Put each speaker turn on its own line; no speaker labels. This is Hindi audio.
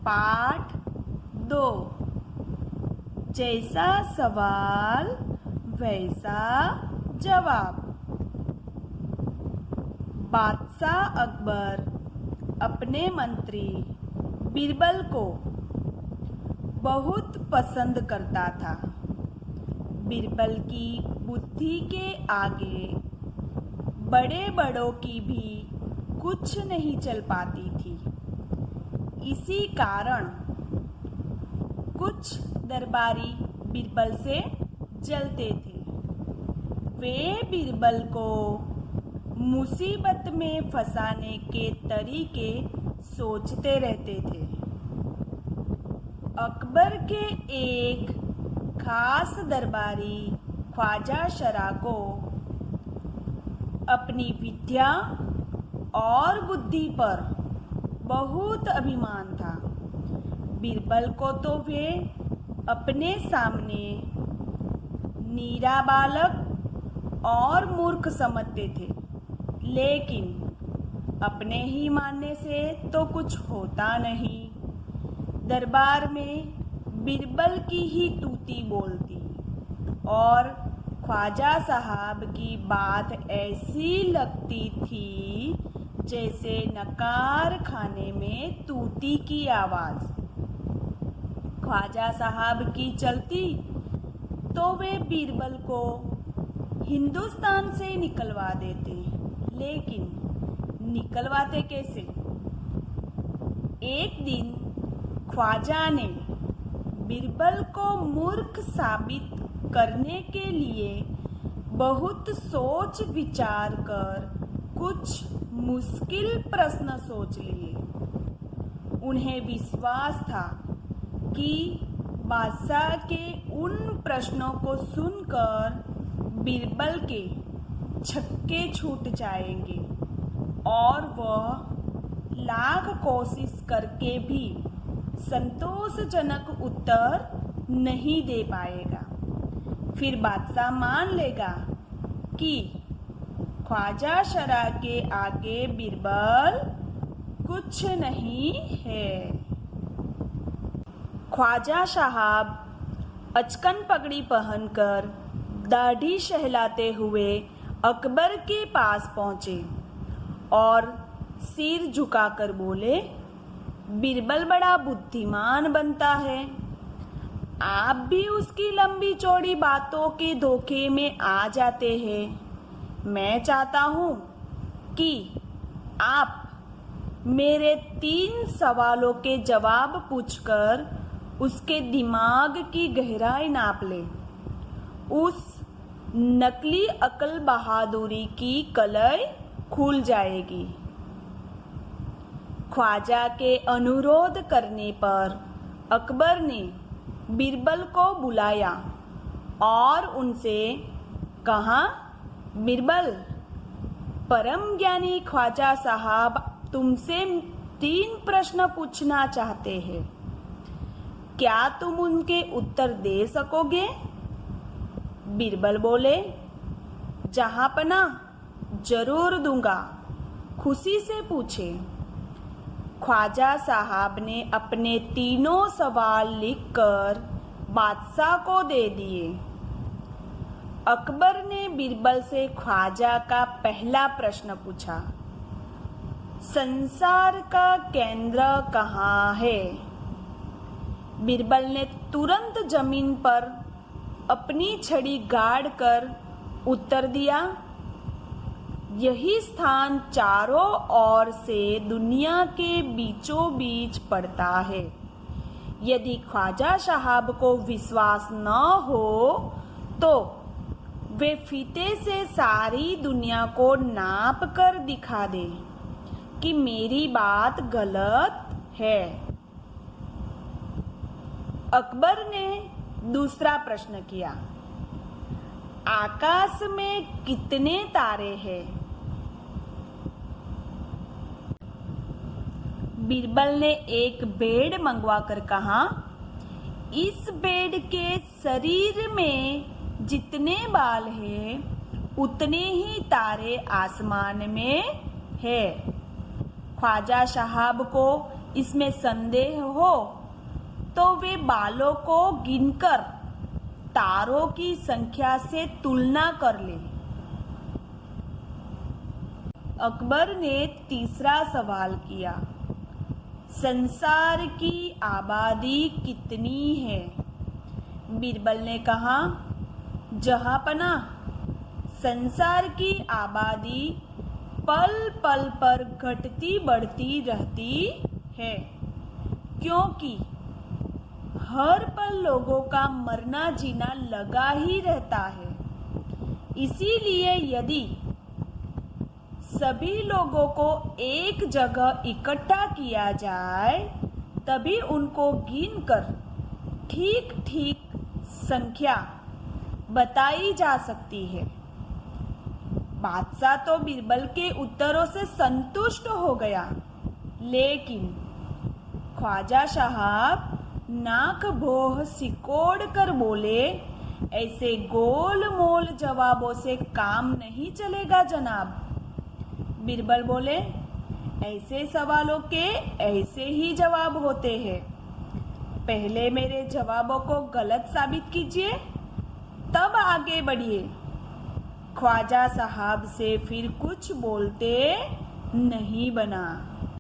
पाठ 2। जैसा सवाल वैसा जवाब। बादशाह अकबर अपने मंत्री बीरबल को बहुत पसंद करता था। बीरबल की बुद्धि के आगे बड़े बड़ों की भी कुछ नहीं चल पाती थी। इसी कारण कुछ दरबारी बीरबल से जलते थे। वे बीरबल को मुसीबत में फंसाने के तरीके सोचते रहते थे। अकबर के एक खास दरबारी ख्वाजा शरा को अपनी विद्या और बुद्धि पर बहुत अभिमान था। बीरबल को तो वे अपने सामने नीरा बालक और मूर्ख समझते थे, लेकिन अपने ही मानने से तो कुछ होता नहीं। दरबार में बीरबल की ही तूती बोलती और ख्वाजा साहब की बात ऐसी लगती थी जैसे नकार खाने में तूती की आवाज। ख्वाजा साहब की चलती तो वे बीरबल को हिंदुस्तान से निकलवा देते, लेकिन निकलवाते कैसे? एक दिन ख्वाजा ने बीरबल को मूर्ख साबित करने के लिए बहुत सोच विचार कर कुछ मुश्किल प्रश्न सोच लिए। उन्हें विश्वास था कि बादशाह के उन प्रश्नों को सुनकर बीरबल के छक्के छूट जाएंगे और वह लाख कोशिश करके भी संतोषजनक उत्तर नहीं दे पाएगा। फिर बादशाह मान लेगा कि ख्वाजा शरा के आगे बीरबल कुछ नहीं है। ख्वाजा साहब अचकन पगड़ी पहनकर दाढ़ी सहलाते हुए अकबर के पास पहुंचे और सिर झुकाकर बोले, बीरबल बड़ा बुद्धिमान बनता है। आप भी उसकी लंबी चौड़ी बातों के धोखे में आ जाते हैं। मैं चाहता हूं कि आप मेरे 3 सवालों के जवाब पूछकर उसके दिमाग की गहराई नाप ले। उस नकली अकल बहादुरी की कलई खुल जाएगी। ख्वाजा के अनुरोध करने पर अकबर ने बीरबल को बुलाया और उनसे कहा, बीरबल, परम ज्ञानी ख्वाजा साहब तुमसे 3 प्रश्न पूछना चाहते हैं। क्या तुम उनके उत्तर दे सकोगे? बीरबल बोले, जहांपना जरूर दूंगा, खुशी से पूछे। ख्वाजा साहब ने अपने 3 सवाल लिखकर बादशाह को दे दिए। अकबर ने बीरबल से ख्वाजा का पहला प्रश्न पूछा, संसार का केंद्र कहाँ है? बीरबल ने तुरंत जमीन पर अपनी छड़ी गाड़ कर उत्तर दिया, यही स्थान चारों ओर से दुनिया के बीचों बीच पड़ता है। यदि ख्वाजा साहब को विश्वास न हो तो वे फीते से सारी दुनिया को नाप कर दिखा दे कि मेरी बात गलत है। अकबर ने दूसरा प्रश्न किया, आकाश में कितने तारे हैं? बीरबल ने एक बेड़ मंगवाकर कहा, इस बेड़ के शरीर में जितने बाल हैं उतने ही तारे आसमान में है। ख्वाजा साहब को इसमें संदेह हो तो वे बालों को गिनकर तारों की संख्या से तुलना कर ले। अकबर ने तीसरा सवाल किया, संसार की आबादी कितनी है? बीरबल ने कहा, जहांपना, संसार की आबादी पल पल पर घटती बढ़ती रहती है, क्योंकि हर पल लोगों का मरना जीना लगा ही रहता है। इसीलिए यदि सभी लोगों को एक जगह इकट्ठा किया जाए तभी उनको गिनकर ठीक ठीक संख्या बताई जा सकती है। बादशाह तो बीरबल के उत्तरों से संतुष्ट हो गया, लेकिन ख्वाजा साहब नाक भौं सिकोड़ कर बोले, ऐसे गोल मोल जवाबों से काम नहीं चलेगा जनाब। बीरबल बोले, ऐसे सवालों के ऐसे ही जवाब होते हैं। पहले मेरे जवाबों को गलत साबित कीजिए, तब आगे बढ़िए। ख्वाजा साहब से फिर कुछ बोलते नहीं बना।